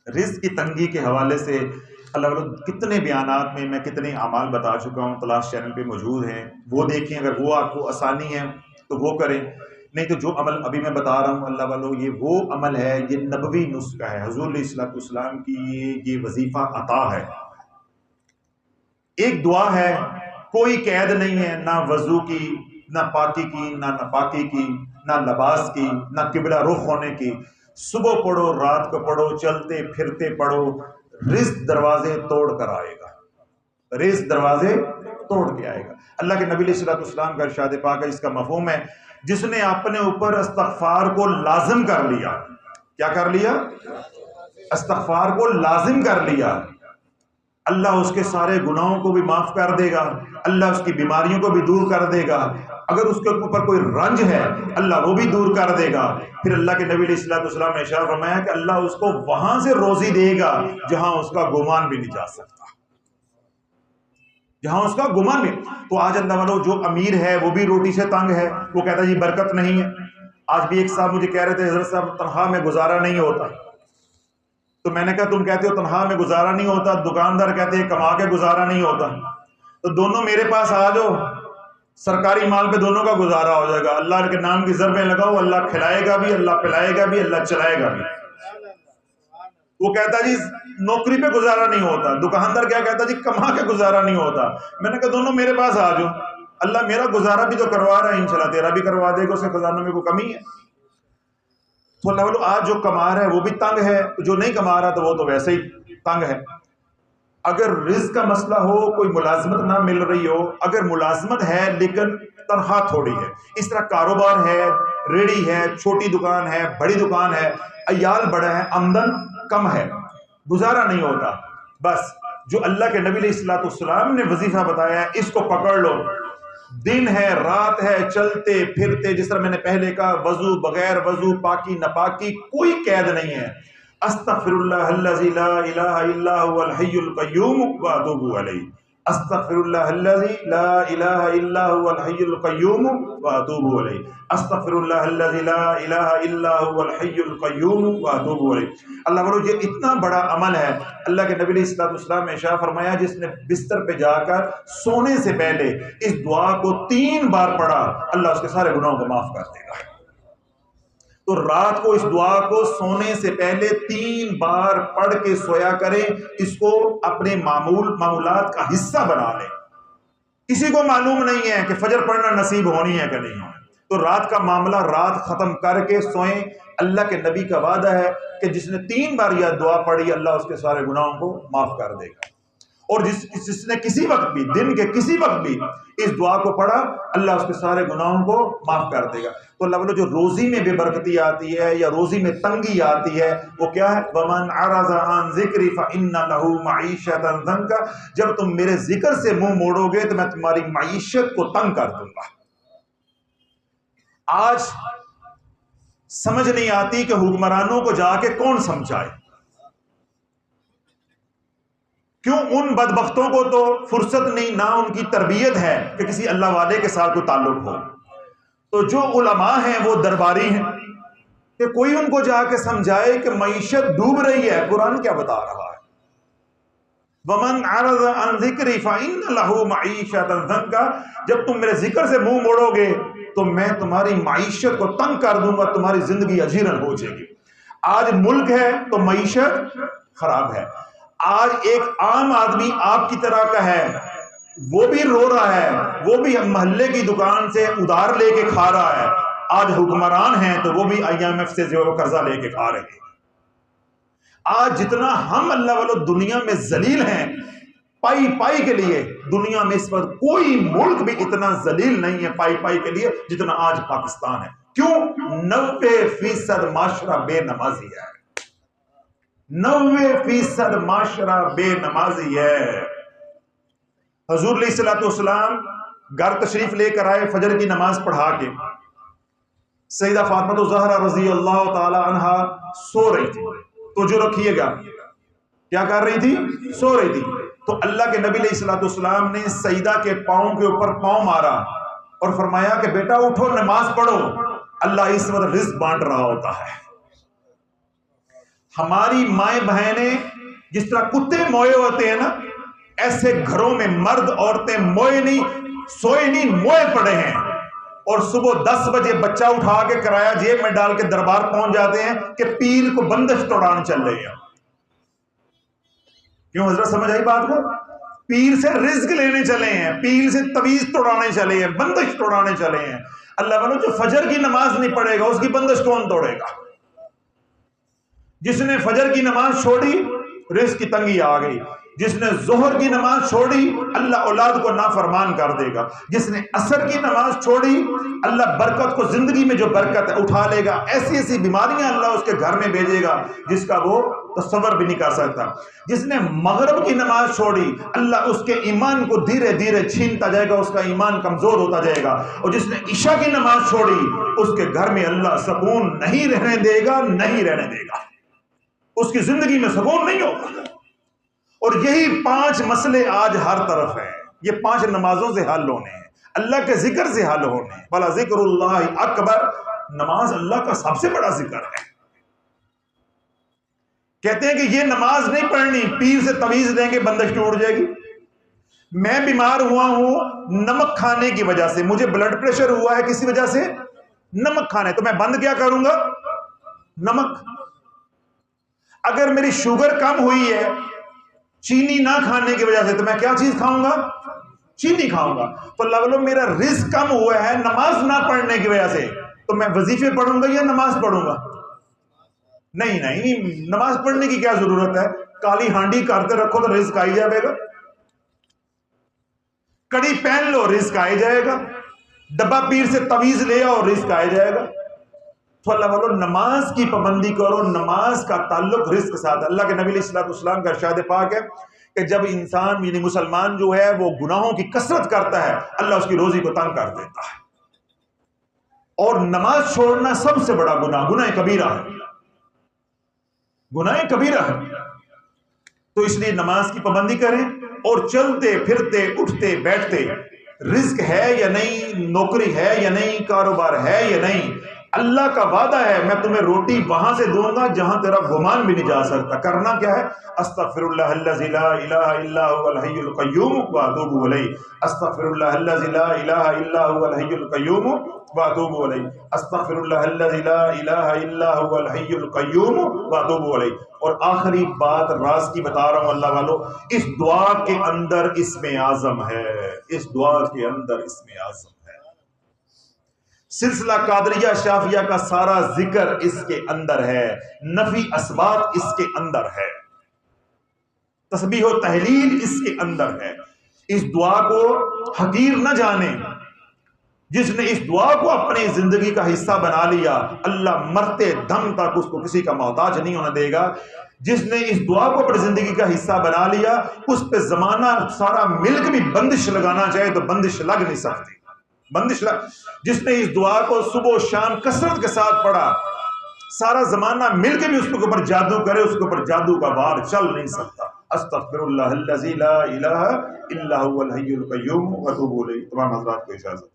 رزق کی تنگی کے حوالے سے اللہ تعالیٰ کتنے بیانات میں کتنے اعمال بتا چکا ہوں، تلاش چینل پہ موجود ہیں، وہ دیکھیں، اگر وہ آپ کو آسانی ہے تو وہ کریں، نہیں تو جو عمل ابھی میں بتا رہا ہوں اللہ والو یہ وہ عمل ہے، یہ نبوی نسخہ ہے، حضور علیہ الصلوۃ والسلام کی یہ وظیفہ عطا ہے، ایک دعا ہے، کوئی قید نہیں ہے، نہ وضو کی، نہ پاکی کی، نہ ناپاکی کی، نہ لباس کی، نہ قبلہ رخ ہونے کی، صبح پڑھو رات کو پڑھو چلتے پھرتے پڑھو، رزق دروازے توڑ کر آئے گا، رزق دروازے توڑ کے آئے گا۔ اللہ کے نبی علیہ الصلوۃ والسلام کا ارشاد پاک ہے، اس کا مفہوم ہے جس نے اپنے اوپر استغفار کو لازم کر لیا، کیا کر لیا؟ استغفار کو لازم کر لیا، اللہ اس کے سارے گناہوں کو بھی معاف کر دے گا، اللہ اس کی بیماریوں کو بھی دور کر دے گا، اگر اس کے اوپر کوئی رنج ہے اللہ وہ بھی دور کر دے گا۔ پھر اللہ کے نبی علیہ الصلوۃ والسلام نے ارشاد فرمایا کہ اللہ اس کو وہاں سے روزی دے گا جہاں اس کا گمان بھی نہیں جا سکتا، جہاں اس کا گمان بھی۔ تو آج اللہ والو جو امیر ہے وہ بھی روٹی سے تنگ ہے، وہ کہتا ہے جی برکت نہیں ہے۔ آج بھی ایک صاحب مجھے کہہ رہے تھے حضرت صاحب تنخواہ میں گزارا نہیں ہوتا، تو میں نے کہا تم کہتے ہو تنخواہ میں گزارا نہیں ہوتا، دکاندار کہتے ہیں کما کے گزارا نہیں ہوتا، تو دونوں میرے پاس آ جاؤ، سرکاری مال پہ دونوں کا گزارا ہو جائے گا، اللہ کے نام کی ضربیں لگاؤ، اللہ کھلائے گا بھی، اللہ پلائے گا بھی، اللہ چلائے گا بھی۔ وہ کہتا جی نوکری پہ گزارا نہیں ہوتا، دکاندار کیا کہتا جی کما کے گزارا نہیں ہوتا، میں نے کہا دونوں میرے پاس آ جاؤ، اللہ میرا گزارا بھی تو کروا رہا ہے، انشاءاللہ تیرا بھی کروا دے گا، اس کے خزانوں میں کوئی کمی ہے؟ تو اللہ والو آج جو کما رہا ہے وہ بھی تنگ ہے، جو نہیں کما رہا تو وہ تو ویسے ہی تنگ ہے۔ اگر رزق کا مسئلہ ہو، کوئی ملازمت نہ مل رہی ہو، اگر ملازمت ہے لیکن تنخواہ تھوڑی ہے، اس طرح کاروبار ہے، ریڑھی ہے، چھوٹی دکان ہے، بڑی دکان ہے، عیال بڑا ہے، آمدن کم ہے، گزارا نہیں ہوتا، بس جو اللہ کے نبی علیہ الصلوۃ والسلام نے وظیفہ بتایا ہے اس کو پکڑ لو، دن ہے رات ہے چلتے پھرتے، جس طرح میں نے پہلے کہا وضو بغیر وضو، پاکی نپاکی، کوئی قید نہیں ہے، استغفر اللہ الذی لا الہ الا هو الحی القیوم واتوب الیہ، استغفر اللہ الذی لا الہ الا هو الحی القیوم واتوب الیہ، استغفر اللہ الذی لا الہ الا هو الحی القیوم واتوب الیہ۔ اللہ بولو یہ اتنا بڑا عمل ہے، اللہ کے نبی علیہ الصلوۃ والسلام نے ارشاد فرمایا جس نے بستر پہ جا کر سونے سے پہلے اس دعا کو 3 بار پڑھا اللہ اس کے سارے گناہوں کو معاف کر دے گا۔ تو رات کو اس دعا کو سونے سے پہلے 3 بار پڑھ کے سویا کریں، اس کو اپنے معمولات کا حصہ بنا لیں۔ کسی کو معلوم نہیں ہے کہ فجر پڑھنا نصیب ہونی ہے کہ نہیں، تو رات کا معاملہ رات ختم کر کے سوئیں۔ اللہ کے نبی کا وعدہ ہے کہ جس نے 3 بار یہ دعا پڑھی اللہ اس کے سارے گناہوں کو معاف کر دے گا، اور جس نے کسی وقت بھی دن کے کسی وقت بھی اس دعا کو پڑھا اللہ اس کے سارے گناہوں کو معاف کر دے گا۔ تو اللہ بولو جو روزی میں بے برکتی آتی ہے یا روزی میں تنگی آتی ہے وہ کیا ہے؟ وَمَنْ عَرَضَ عَنْ ذِكْرِ فَإِنَّ لَهُ مَعِيشَةً ضَنْكَ، جب تم میرے ذکر سے منہ موڑو گے تو میں تمہاری معیشت کو تنگ کر دوں گا۔ آج سمجھ نہیں آتی کہ حکمرانوں کو جا کے کون سمجھائے، کیوں ان بدبختوں کو تو فرصت نہیں، نہ ان کی تربیت ہے کہ کسی اللہ والے کے ساتھ کوئی تعلق ہو، تو جو علماء ہیں وہ درباری ہیں کہ کوئی ان کو جا کے سمجھائے کہ معیشت ڈوب رہی ہے، قرآن کیا بتا رہا ہے؟ وَمَنْ عَرَضَ عَنْ ذِكْرِ فَإِنَّ لَهُ مَعِيشَةً ضَنْكَ، جب تم میرے ذکر سے منہ موڑو گے تو میں تمہاری معیشت کو تنگ کر دوں گا، تمہاری زندگی اجیرن ہو جائے گی۔ آج ملک ہے تو معیشت خراب ہے، آج ایک عام آدمی آپ کی طرح کا ہے، وہ بھی رو رہا ہے، وہ بھی محلے کی دکان سے ادھار لے کے کھا رہا ہے، آج حکمران ہیں تو وہ بھی IMF سے جو قرضہ لے کے کھا رہے ہیں۔ آج جتنا ہم اللہ والو دنیا میں ذلیل ہیں پائی پائی کے لیے، دنیا میں اس وقت کوئی ملک بھی اتنا ذلیل نہیں ہے پائی پائی کے لیے جتنا آج پاکستان ہے۔ کیوں؟ 90% معاشرہ بے نمازی ہے، 90% معاشرہ بے نمازی ہے۔ حضور علیہ الصلوۃ والسلام گھر تشریف لے کر آئے، فجر کی نماز پڑھا کے سیدہ فاطمہ الزہرا رضی اللہ تعالی عنہا سو رہی تھی، تو جو رکھیے گا کیا کر رہی تھی؟ سو رہی تھی، تو اللہ کے نبی علیہ الصلوۃ والسلام نے سیدہ کے پاؤں کے اوپر پاؤں مارا اور فرمایا کہ بیٹا اٹھو نماز پڑھو، اللہ اس وقت رزق بانٹ رہا ہوتا ہے۔ ہماری مائیں بہنیں جس طرح کتے موئے ہوتے ہیں نا، ایسے گھروں میں مرد عورتیں موئے نہیں، سوئے نہیں، موئے پڑے ہیں، اور صبح 10 بجے بچہ اٹھا کے کرایہ جیب میں ڈال کے دربار پہنچ جاتے ہیں کہ پیر کو بندش توڑانے چل رہے ہیں۔ کیوں حضرت سمجھ آئی بات کو؟ پیر سے رزق لینے چلے ہیں، پیر سے تویز توڑانے چلے ہیں، بندش توڑانے چلے ہیں۔ اللہ والوں، جو فجر کی نماز نہیں پڑھے گا اس کی بندش کون توڑے گا؟ جس نے فجر کی نماز چھوڑی رزق کی تنگی آ گئی، جس نے ظہر کی نماز چھوڑی اللہ اولاد کو نافرمان کر دے گا، جس نے عصر کی نماز چھوڑی اللہ برکت کو، زندگی میں جو برکت ہے اٹھا لے گا، ایسی ایسی بیماریاں اللہ اس کے گھر میں بھیجے گا جس کا وہ تصور بھی نہیں کر سکتا۔ جس نے مغرب کی نماز چھوڑی اللہ اس کے ایمان کو دھیرے دھیرے چھینتا جائے گا، اس کا ایمان کمزور ہوتا جائے گا، اور جس نے عشاء کی نماز چھوڑی اس کے گھر میں اللہ سکون نہیں رہنے دے گا، نہیں رہنے دے گا، اس کی زندگی میں سکون نہیں ہوگا۔ اور یہی 5 مسئلے آج ہر طرف ہیں، یہ 5 نمازوں سے حل ہونے ہیں، اللہ کے ذکر سے حل ہونے ہیں۔ بلا ذکر اللہ اکبر، نماز اللہ کا سب سے بڑا ذکر ہے۔ کہتے ہیں کہ یہ نماز نہیں پڑھنی، پیر سے تویز دیں گے بندش ٹوٹ جائے گی۔ میں بیمار ہوا ہوں نمک کھانے کی وجہ سے، مجھے بلڈ پریشر ہوا ہے کسی وجہ سے، نمک کھانے، تو میں بند کیا کروں گا؟ نمک۔ اگر میری شوگر کم ہوئی ہے چینی نہ کھانے کی وجہ سے، تو میں کیا چیز کھاؤں گا؟ چینی کھاؤں گا۔ تو اللہ والوں، میرا رزق کم ہوا ہے نماز نہ پڑھنے کی وجہ سے، تو میں وظیفے پڑھوں گا یا نماز پڑھوں گا؟ نہیں، نماز پڑھنے کی کیا ضرورت ہے؟ کالی ہانڈی کرتے رکھو تو رزق آئی جائے گا، کڑی پہن لو رزق آئی جائے گا، ڈبہ پیر سے تویز لے آؤ رزق آئی جائے گا۔ تو اللہ والو، نماز کی پابندی کرو، نماز کا تعلق رزق کے ساتھ۔ اللہ کے نبی علیہ الصلوۃ والسلام کا ارشاد پاک ہے کہ جب انسان یعنی مسلمان جو ہے وہ گناہوں کی کثرت کرتا ہے اللہ اس کی روزی کو تنگ کر دیتا ہے، اور نماز چھوڑنا سب سے بڑا گناہ کبیرہ ہے، گناہ کبیرہ ہے۔ تو اس لیے نماز کی پابندی کریں، اور چلتے پھرتے اٹھتے بیٹھتے رزق ہے یا نہیں، نوکری ہے یا نہیں، کاروبار ہے یا نہیں، اللہ کا وعدہ ہے میں تمہیں روٹی وہاں سے دوں گا جہاں تیرا گمان بھی نہیں جا سکتا۔ کرنا کیا ہے؟ استغفر اللہ الذی لا الہ الا هو الحی القیوم واتوب الیہ، استغفر اللہ الذی لا الہ الا هو الحی القیوم واتوب الیہ، استغفر اللہ الذی لا الہ الا هو الحی القیوم واتوب الیہ۔ اور آخری بات راز کی بتا رہا ہوں اللہ والو، اس دعا کے اندر اسم اعظم ہے، اس دعا کے اندر اسم اعظم ہے۔ سلسلہ قادریہ شافیہ کا سارا ذکر اس کے اندر ہے، نفی اسبات اس کے اندر ہے، تسبیح و تحلیل اس کے اندر ہے۔ اس دعا کو حقیر نہ جانے، جس نے اس دعا کو اپنی زندگی کا حصہ بنا لیا اللہ مرتے دم تک اس کو کسی کا محتاج نہیں ہونے دے گا۔ جس نے اس دعا کو اپنی زندگی کا حصہ بنا لیا اس پہ زمانہ سارا ملک بھی بندش لگانا چاہے تو بندش لگ نہیں سکتی، بندش لگ۔ جس نے اس دعا کو صبح و شام کثرت کے ساتھ پڑھا سارا زمانہ مل کے بھی اس کے اوپر جادو کرے اس کے اوپر جادو کا وار چل نہیں سکتا۔ استغفر اللہ الذی لا الہ الا هو الحی القیوم واتوب الیہ۔ تمام حضرات کو اجازت۔